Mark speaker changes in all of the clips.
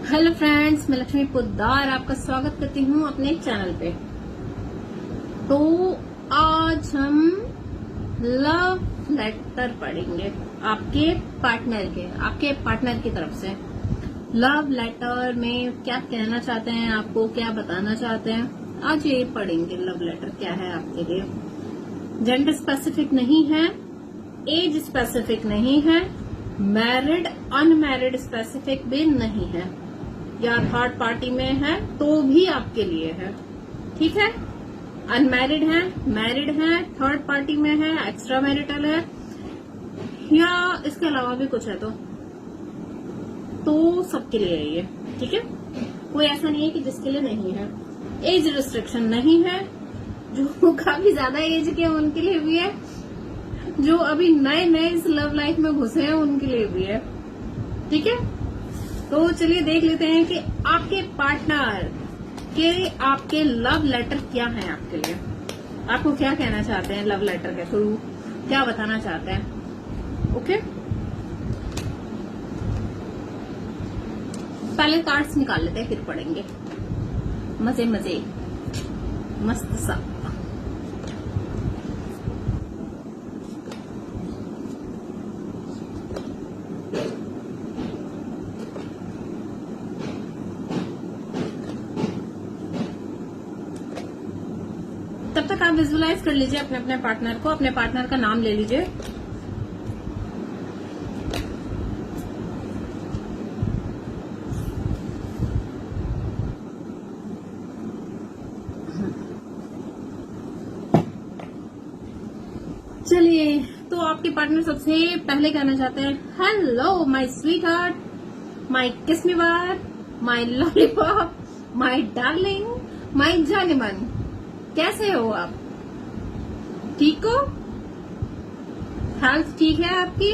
Speaker 1: Hello friends, मैं लक्ष्मी पोद्दार आपका स्वागत करती हूँ अपने चैनल पे। तो आज हम लव लेटर पढ़ेंगे आपके पार्टनर की तरफ से। लव लेटर में क्या कहना चाहते हैं, आपको क्या बताना चाहते हैं, आज ये पढ़ेंगे। लव लेटर क्या है आपके लिए। जेंडर स्पेसिफिक नहीं है, एज स्पेसिफिक नहीं है, मैरिड अनमैरिड स्पेसिफिक भी नहीं है, या थर्ड पार्टी में है तो भी आपके लिए है। ठीक है, अनमैरिड है, मैरिड है, थर्ड पार्टी में है, एक्स्ट्रा मैरिटल है, या इसके अलावा भी कुछ है तो सबके लिए है ये। ठीक है, कोई ऐसा नहीं है कि जिसके लिए नहीं है। एज रिस्ट्रिक्शन नहीं है, जो काफी ज्यादा एज के हैं उनके लिए भी है, जो अभी नए नए इस लव लाइफ में घुसे हैं उनके लिए भी है। ठीक है, तो चलिए देख लेते हैं कि आपके पार्टनर के आपके लव लेटर क्या है आपके लिए। आपको क्या कहना चाहते हैं लव लेटर के थ्रू, क्या बताना चाहते हैं। ओके, पहले कार्ड्स निकाल लेते हैं फिर पढ़ेंगे। मजे मजे मस्त सा। तब तक आप विजुअलाइज कर लीजिए अपने अपने पार्टनर को, अपने पार्टनर का नाम ले लीजिए। चलिए, तो आपके पार्टनर सबसे पहले कहना चाहते हैं, hello my sweetheart, my kiss me bar, my lollipop, my darling, my जाने मन। कैसे हो आप? ठीक हो? हेल्थ ठीक है आपकी?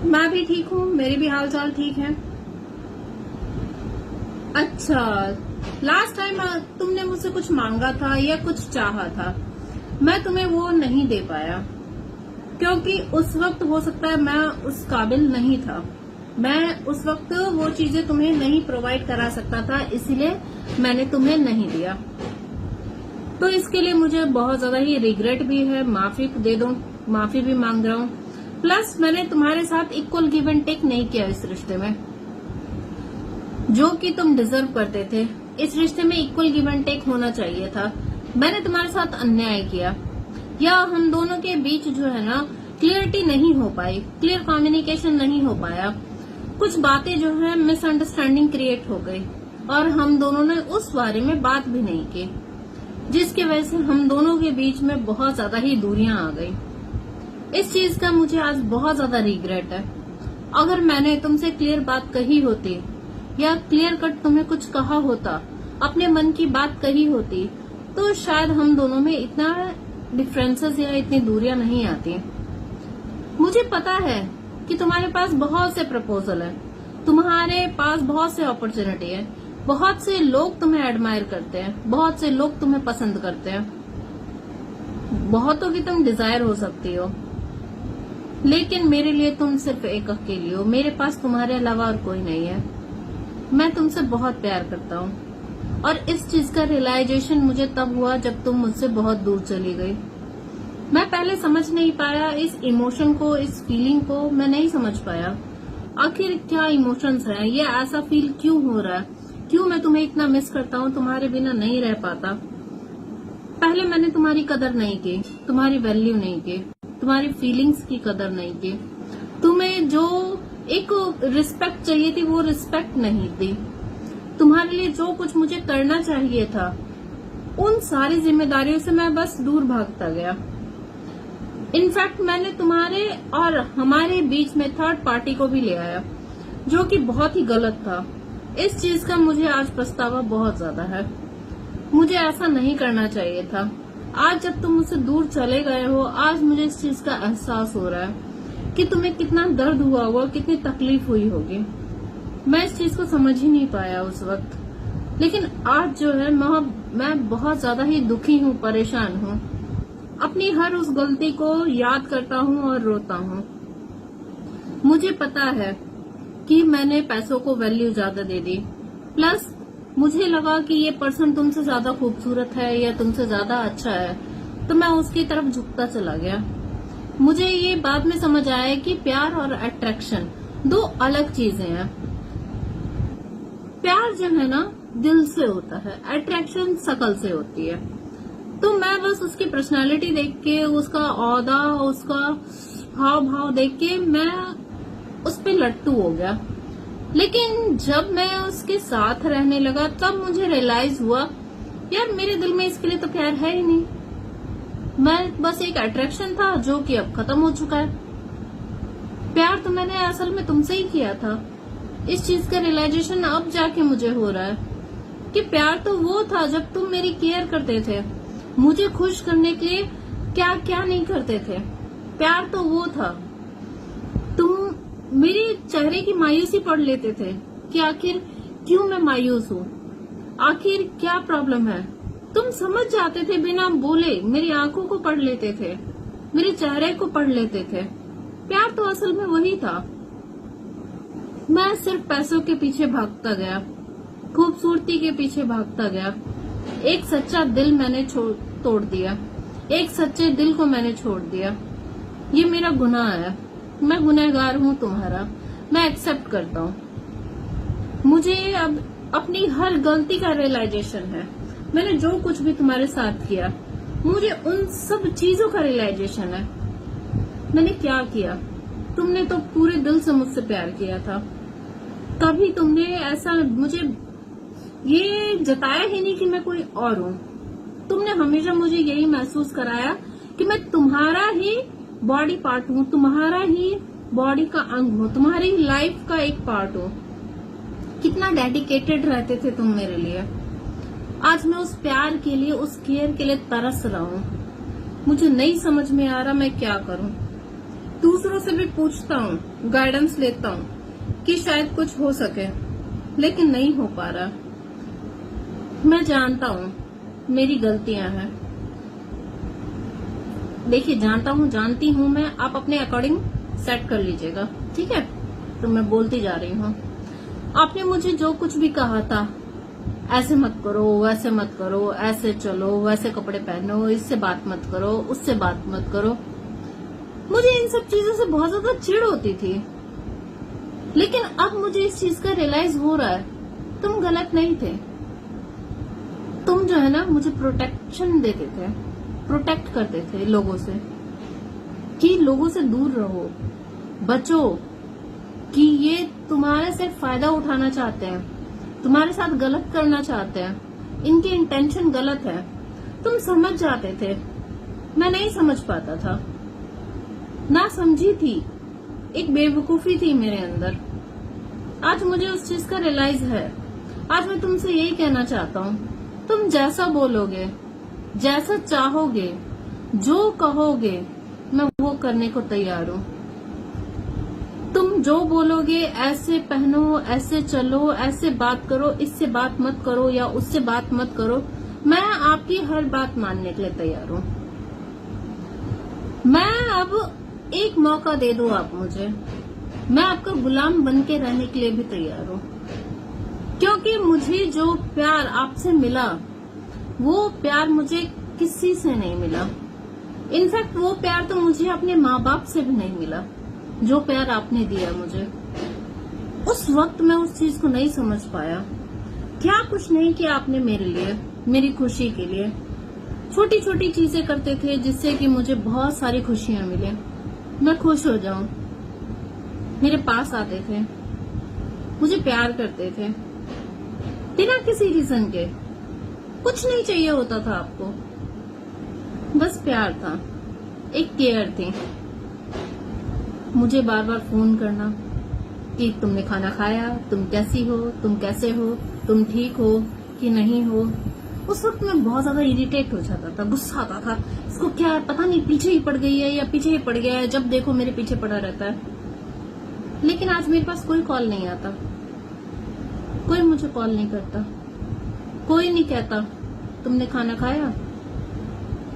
Speaker 1: मैं भी ठीक हूँ, मेरी भी हाल चाल ठीक है। अच्छा, लास्ट टाइम तुमने मुझसे कुछ मांगा था या कुछ चाहा था, मैं तुम्हें वो नहीं दे पाया क्योंकि उस वक्त हो सकता है मैं उस काबिल नहीं था। मैं उस वक्त वो चीजें तुम्हें नहीं प्रोवाइड करा सकता था, इसलिए मैंने तुम्हें नहीं दिया। तो इसके लिए मुझे बहुत ज्यादा ही रिग्रेट भी है, माफी दे दो, माफी भी मांग रहा हूँ। प्लस मैंने तुम्हारे साथ इक्वल गिव एंड टेक नहीं किया इस रिश्ते में, जो कि तुम डिजर्व करते थे। इस रिश्ते में इक्वल गिव एंड टेक होना चाहिए था। मैंने तुम्हारे साथ अन्याय किया, या हम दोनों के बीच जो है ना क्लियरिटी नहीं हो पाई, क्लियर कम्युनिकेशन नहीं हो पाया। कुछ बातें जो है मिसअंडरस्टैंडिंग क्रिएट हो गई और हम दोनों ने उस बारे में बात भी नहीं की, जिसकी वजह से हम दोनों के बीच में बहुत ज्यादा ही दूरियां आ गई। इस चीज का मुझे आज बहुत ज्यादा रिग्रेट है। अगर मैंने तुमसे क्लियर बात कही होती या क्लियर कट तुम्हें कुछ कहा होता, अपने मन की बात कही होती, तो शायद हम दोनों में इतना डिफरेंसेस या इतनी दूरियां नहीं आती। मुझे पता है कि तुम्हारे पास बहुत से प्रपोजल है, तुम्हारे पास बहुत से अपॉर्चुनिटी है, बहुत से लोग तुम्हें एडमायर करते हैं, बहुत से लोग तुम्हें पसंद करते हैं, बहुतों की तुम डिजायर हो सकती हो, लेकिन मेरे लिए तुम सिर्फ एक अकेली हो। मेरे पास तुम्हारे अलावा और कोई नहीं है। मैं तुमसे बहुत प्यार करता हूँ और इस चीज का रियलाइजेशन मुझे तब हुआ जब तुम मुझसे बहुत दूर चली गई। मैं पहले समझ नहीं पाया इस इमोशन को, इस फीलिंग को मैं नहीं समझ पाया। आखिर क्या इमोशंस हैं, ये ऐसा फील क्यों हो रहा है, क्यों मैं तुम्हें इतना मिस करता हूँ, तुम्हारे बिना नहीं रह पाता। पहले मैंने तुम्हारी कदर नहीं की, तुम्हारी वैल्यू नहीं की, तुम्हारी फीलिंग्स की कदर नहीं की। तुम्हें जो एक रिस्पेक्ट चाहिए थी वो रिस्पेक्ट नहीं दी। तुम्हारे लिए जो कुछ मुझे करना चाहिए था, उन सारी जिम्मेदारियों से मैं बस दूर भागता गया। इनफैक्ट मैंने तुम्हारे और हमारे बीच में थर्ड पार्टी को भी ले आया, जो कि बहुत ही गलत था। इस चीज का मुझे आज पछतावा बहुत ज्यादा है। मुझे ऐसा नहीं करना चाहिए था। आज जब तुम मुझसे दूर चले गए हो, आज मुझे इस चीज का एहसास हो रहा है कि तुम्हें कितना दर्द हुआ होगा, कितनी तकलीफ हुई होगी। मैं इस चीज को समझ ही नहीं पाया उस वक्त, लेकिन आज जो है मैं बहुत ज्यादा ही दुखी हूँ, परेशान हूँ। अपनी हर उस गलती को याद करता हूँ और रोता हूँ। मुझे पता है कि मैंने पैसों को वैल्यू ज्यादा दे दी, प्लस मुझे लगा कि ये पर्सन तुमसे ज्यादा खूबसूरत है या तुमसे ज्यादा अच्छा है, तो मैं उसकी तरफ झुकता चला गया। मुझे ये बाद में समझ आया कि प्यार और अट्रैक्शन दो अलग चीजें हैं। प्यार जो है ना दिल से होता है, अट्रैक्शन शकल से होती है। तो मैं बस उसकी पर्सनालिटी देख के, उसका औहदा, उसका हाव भाव देख के मैं उस पे लट्टू हो गया। लेकिन जब मैं उसके साथ रहने लगा तब मुझे रियलाइज हुआ यार मेरे दिल में इसके लिए तो प्यार है ही नहीं, मैं बस एक अट्रैक्शन था जो कि अब खत्म हो चुका है। प्यार तो मैंने असल में तुमसे ही किया था। इस चीज का रियलाइजेशन अब जाके मुझे हो रहा है कि प्यार तो वो था जब तुम मेरी केयर करते थे, मुझे खुश करने के लिए क्या क्या नहीं करते थे। प्यार तो वो था, तुम मेरे चेहरे की मायूसी पढ़ लेते थे कि आखिर क्यों मैं मायूस हूँ, आखिर क्या प्रॉब्लम है। तुम समझ जाते थे बिना बोले, मेरी आंखों को पढ़ लेते थे, मेरे चेहरे को पढ़ लेते थे। प्यार तो असल में वही था। मैं सिर्फ पैसों के पीछे भागता गया, खूबसूरती के पीछे भागता गया। एक सच्चा दिल मैंने तोड़ दिया, एक सच्चे दिल को मैंने छोड़ दिया। ये मेरा गुनाह है, मैं गुनहगार हूँ तुम्हारा, मैं एक्सेप्ट करता हूँ। मुझे अब अपनी हर गलती का रियलाइजेशन है। मैंने जो कुछ भी तुम्हारे साथ किया, मुझे उन सब चीजों का रियलाइजेशन है। मैंने क्या किया, तुमने तो पूरे दिल से मुझसे प्यार किया था। कभी तुमने ऐसा मुझे ये जताया ही नहीं कि मैं कोई और हूँ। तुमने हमेशा मुझे यही महसूस कराया कि मैं तुम्हारा ही बॉडी पार्ट हूँ, तुम्हारा ही बॉडी का अंग हूँ, तुम्हारी लाइफ का एक पार्ट हूँ। कितना डेडिकेटेड रहते थे तुम मेरे लिए। आज मैं उस प्यार के लिए, उस केयर के लिए तरस रहा हूँ। मुझे नहीं समझ में आ रहा मैं क्या करूँ। दूसरों से भी पूछता हूँ, गाइडेंस लेता हूँ कि शायद कुछ हो सके, लेकिन नहीं हो पा रहा। मैं जानता हूँ मेरी गलतियां हैं। देखिए जानती हूँ मैं, आप अपने अकॉर्डिंग सेट कर लीजिएगा, ठीक है। तो मैं बोलती जा रही हूँ। आपने मुझे जो कुछ भी कहा था, ऐसे मत करो, वैसे मत करो, ऐसे चलो, वैसे कपड़े पहनो, इससे बात मत करो, उससे बात मत करो, मुझे इन सब चीजों से बहुत ज्यादा चिढ़ होती थी। लेकिन अब मुझे इस चीज का रियलाइज हो रहा है, तुम गलत नहीं थे। तुम जो है ना मुझे प्रोटेक्शन देते थे, प्रोटेक्ट करते थे लोगों से, कि लोगों से दूर रहो, बचो, कि ये तुम्हारे से फायदा उठाना चाहते हैं, तुम्हारे साथ गलत करना चाहते हैं, इनकी इंटेंशन गलत है। तुम समझ जाते थे, मैं नहीं समझ पाता था, ना समझी थी, एक बेवकूफी थी मेरे अंदर। आज मुझे उस चीज का रियलाइज है। आज मैं तुमसे यही कहना चाहता हूँ, तुम जैसा बोलोगे, जैसा चाहोगे, जो कहोगे, मैं वो करने को तैयार हूँ। तुम जो बोलोगे, ऐसे पहनो, ऐसे चलो, ऐसे बात करो, इससे बात मत करो या उससे बात मत करो, मैं आपकी हर बात मानने के लिए तैयार हूँ। मैं अब एक मौका दे दो आप मुझे, मैं आपका गुलाम बन के रहने के लिए भी तैयार हूँ। क्योंकि मुझे जो प्यार आपसे मिला, वो प्यार मुझे किसी से नहीं मिला। इनफैक्ट वो प्यार तो मुझे अपने माँ बाप से भी नहीं मिला, जो प्यार आपने दिया मुझे। उस वक्त मैं उस चीज को नहीं समझ पाया। क्या कुछ नहीं किया आपने मेरे लिए, मेरी खुशी के लिए। छोटी छोटी चीजें करते थे जिससे कि मुझे बहुत सारी खुशियां मिले, मैं खुश हो जाऊं। मेरे पास आते थे, मुझे प्यार करते थे, बिना किसी रीजन के। कुछ नहीं चाहिए होता था आपको, बस प्यार था, एक केयर थी। मुझे बार बार फोन करना कि तुमने खाना खाया, तुम कैसी हो, तुम कैसे हो, तुम ठीक हो कि नहीं हो। उस वक्त मैं बहुत ज्यादा इरिटेट हो जाता था, गुस्सा आता था, इसको क्या है, पता नहीं पीछे ही पड़ गई है या पीछे ही पड़ गया है, जब देखो मेरे पीछे पड़ा रहता है। लेकिन आज मेरे पास कोई कॉल नहीं आता, कोई मुझे कॉल नहीं करता, कोई नहीं कहता तुमने खाना खाया,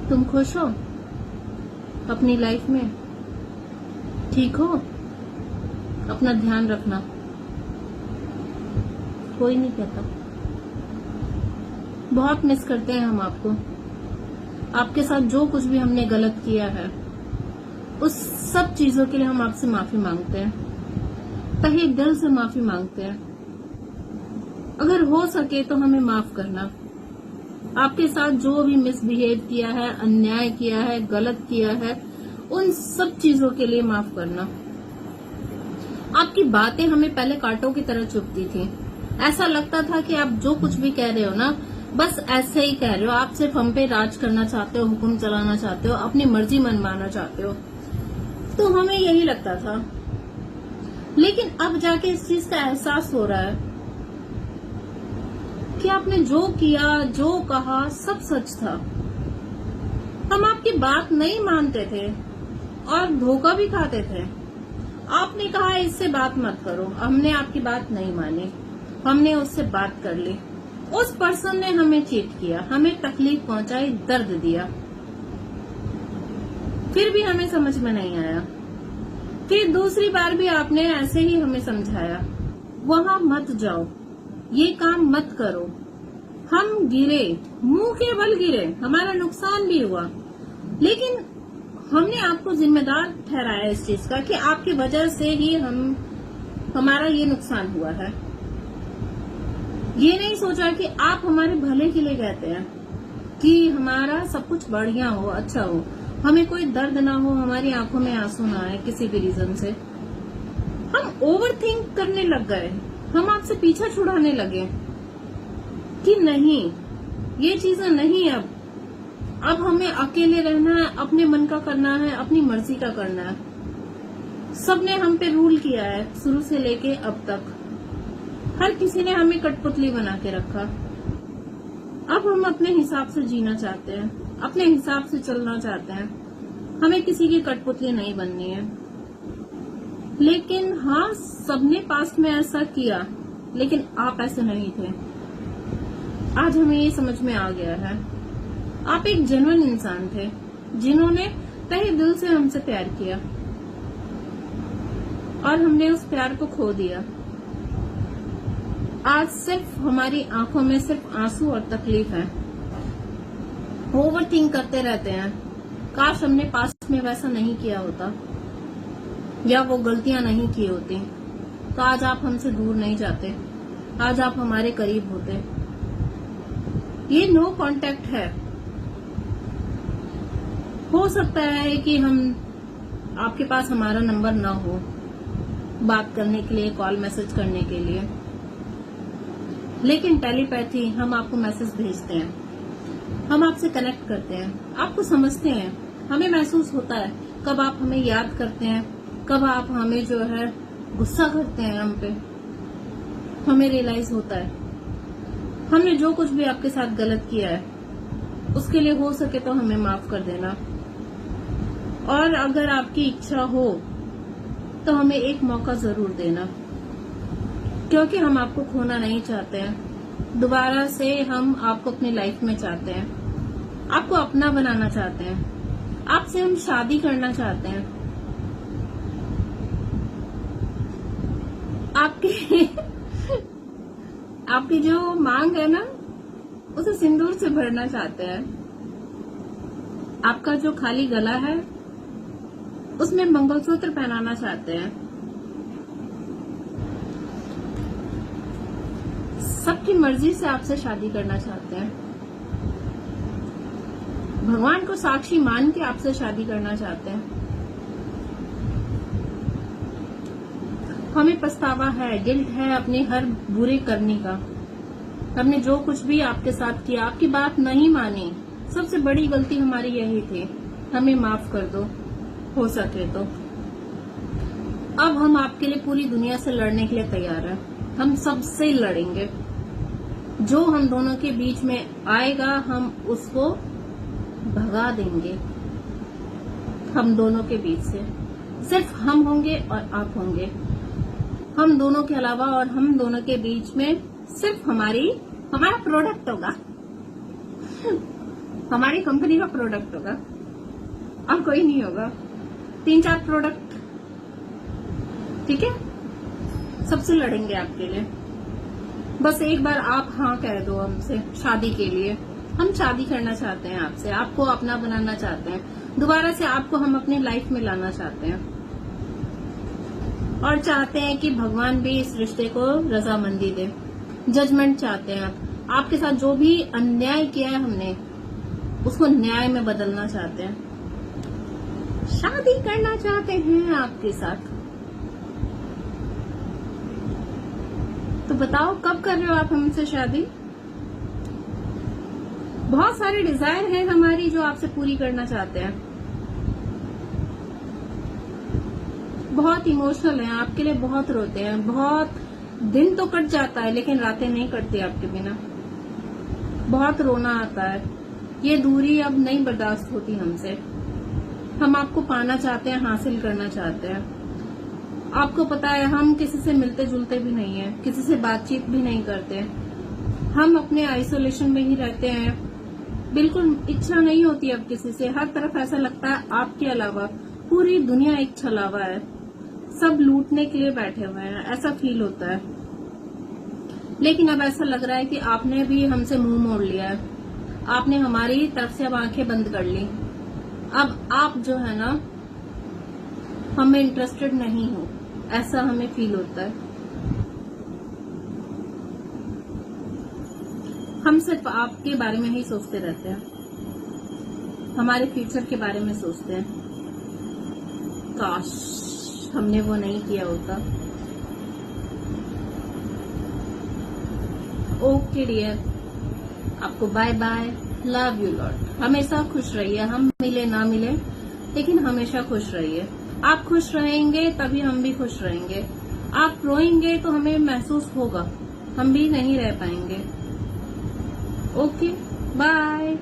Speaker 1: तुम खुश हो अपनी लाइफ में, ठीक हो, अपना ध्यान रखना, कोई नहीं कहता। बहुत मिस करते हैं हम आपको। आपके साथ जो कुछ भी हमने गलत किया है उस सब चीजों के लिए हम आपसे माफी मांगते हैं, तहे दिल से माफी मांगते हैं। अगर हो सके तो हमें माफ करना। आपके साथ जो भी मिसबिहेव किया है, अन्याय किया है, गलत किया है, उन सब चीजों के लिए माफ करना। आपकी बातें हमें पहले कांटों की तरह चुभती थी। ऐसा लगता था कि आप जो कुछ भी कह रहे हो ना, बस ऐसे ही कह रहे हो। आप सिर्फ हम पे राज करना चाहते हो, हुक्म चलाना चाहते हो, अपनी मर्जी मनवाना चाहते हो। तो हमें यही लगता था। लेकिन अब जाके इस चीज का एहसास हो रहा है कि आपने जो किया, जो कहा, सब सच था। हम आपकी बात नहीं मानते थे और धोखा भी खाते थे। आपने कहा इससे बात मत करो, हमने आपकी बात नहीं मानी, हमने उससे बात कर ली। उस पर्सन ने हमें चीट किया, हमें तकलीफ पहुंचाई, दर्द दिया, फिर भी हमें समझ में नहीं आया। फिर दूसरी बार भी आपने ऐसे ही हमें समझाया, वहां मत जाओ, ये काम मत करो। हम गिरे, मुंह के बल गिरे, हमारा नुकसान भी हुआ, लेकिन हमने आपको जिम्मेदार ठहराया इस चीज का कि आपकी वजह से ही हमारा ये नुकसान हुआ है। ये नहीं सोचा कि आप हमारे भले के लिए कहते हैं, कि हमारा सब कुछ बढ़िया हो, अच्छा हो, हमें कोई दर्द ना हो, हमारी आंखों में आंसू ना आए किसी भी रीजन से। हम ओवर थिंक करने लग गए, हम आपसे पीछा छुड़ाने लगे कि नहीं, ये चीजें नहीं। अब हमें अकेले रहना है, अपने मन का करना है, अपनी मर्जी का करना है। सबने हम पे रूल किया है शुरू से लेके अब तक। हर किसी ने हमें कठपुतली बना के रखा। अब हम अपने हिसाब से जीना चाहते हैं, अपने हिसाब से चलना चाहते हैं। हमें किसी की कठपुतली नहीं बननी है। लेकिन हाँ, सबने पास्ट में ऐसा किया, लेकिन आप ऐसे नहीं थे। आज हमें ये समझ में आ गया है, आप एक जेन्युइन इंसान थे जिन्होंने तहे दिल से हमसे प्यार किया और हमने उस प्यार को खो दिया। आज सिर्फ हमारी आंखों में सिर्फ आंसू और तकलीफ है। ओवर थिंक करते रहते हैं, काश हमने पास्ट में वैसा नहीं किया होता या वो गलतियां नहीं की होती, तो आज आप हमसे दूर नहीं जाते, आज आप हमारे करीब होते। ये नो कांटेक्ट है। हो सकता है कि हम आपके पास हमारा नंबर ना हो बात करने के लिए, कॉल मैसेज करने के लिए, लेकिन टेलीपैथी, हम आपको मैसेज भेजते हैं, हम आपसे कनेक्ट करते हैं, आपको समझते हैं। हमें महसूस होता है कब आप हमें याद करते हैं, कब आप हमें जो है गुस्सा करते हैं हम पे। हमें रियलाइज होता है हमने जो कुछ भी आपके साथ गलत किया है, उसके लिए हो सके तो हमें माफ कर देना। और अगर आपकी इच्छा हो तो हमें एक मौका जरूर देना, क्योंकि हम आपको खोना नहीं चाहते हैं। दोबारा से हम आपको अपनी लाइफ में चाहते हैं, आपको अपना बनाना चाहते हैं, आपसे हम शादी करना चाहते हैं। आपकी जो मांग है ना, उसे सिंदूर से भरना चाहते हैं। आपका जो खाली गला है उसमें मंगलसूत्र पहनाना चाहते हैं। सबकी मर्जी से आपसे शादी करना चाहते हैं। भगवान को साक्षी मान के आपसे शादी करना चाहते हैं। हमें पछतावा है, गिल्ट है अपने हर बुरे करने का। हमने जो कुछ भी आपके साथ किया, आपकी बात नहीं मानी, सबसे बड़ी गलती हमारी यही थी। हमें माफ कर दो, हो सके तो। अब हम आपके लिए पूरी दुनिया से लड़ने के लिए तैयार हैं। हम सबसे लड़ेंगे। जो हम दोनों के बीच में आएगा, हम उसको भगा देंगे। हम दोनों के बीच से सिर्फ हम होंगे और आप होंगे। हम दोनों के अलावा और हम दोनों के बीच में सिर्फ हमारा प्रोडक्ट होगा, हमारी कंपनी का प्रोडक्ट होगा, और कोई नहीं होगा। 3-4 प्रोडक्ट, ठीक है, सबसे लड़ेंगे आपके लिए। बस एक बार आप हाँ कह दो हमसे शादी के लिए। हम शादी करना चाहते हैं आपसे, आपको अपना बनाना चाहते हैं, दोबारा से आपको हम अपनी लाइफ में लाना चाहते हैं और चाहते हैं कि भगवान भी इस रिश्ते को रजामंदी दे। जजमेंट चाहते हैं आपके साथ जो भी अन्याय किया है हमने उसको न्याय में बदलना चाहते हैं, शादी करना चाहते हैं आपके साथ। तो बताओ कब कर रहे हो आप हमसे शादी? बहुत सारी डिजायर है हमारी जो आपसे पूरी करना चाहते हैं। बहुत इमोशनल हैं, आपके लिए बहुत रोते हैं, बहुत दिन तो कट जाता है लेकिन रातें नहीं कटती आपके बिना। बहुत रोना आता है, ये दूरी अब नहीं बर्दाश्त होती हमसे। हम आपको पाना चाहते हैं, हासिल करना चाहते हैं। आपको पता है हम किसी से मिलते जुलते भी नहीं है, किसी से बातचीत भी नहीं करते, हम अपने आइसोलेशन में ही रहते हैं। बिल्कुल इच्छा नहीं होती अब किसी से, हर तरफ ऐसा लगता है आपके अलावा पूरी दुनिया एक छलावा है, सब लूटने के लिए बैठे हुए हैं, ऐसा फील होता है। लेकिन अब ऐसा लग रहा है कि आपने भी हमसे मुंह मोड़ लिया है, आपने हमारी तरफ से अब आंखें बंद कर ली। अब आप जो है ना हमें इंटरेस्टेड नहीं हो, ऐसा हमें फील होता है। हम सिर्फ आपके बारे में ही सोचते रहते हैं, हमारे फ्यूचर के बारे में सोचते हैं। काश हमने वो नहीं किया होता। ओके डियर, आपको bye bye, love you lot. हमेशा खुश रहिए, हम मिले ना मिले लेकिन हमेशा खुश रहिए। आप खुश रहेंगे तभी हम भी खुश रहेंगे। आप रोएंगे तो हमें महसूस होगा, हम भी नहीं रह पाएंगे। Okay bye.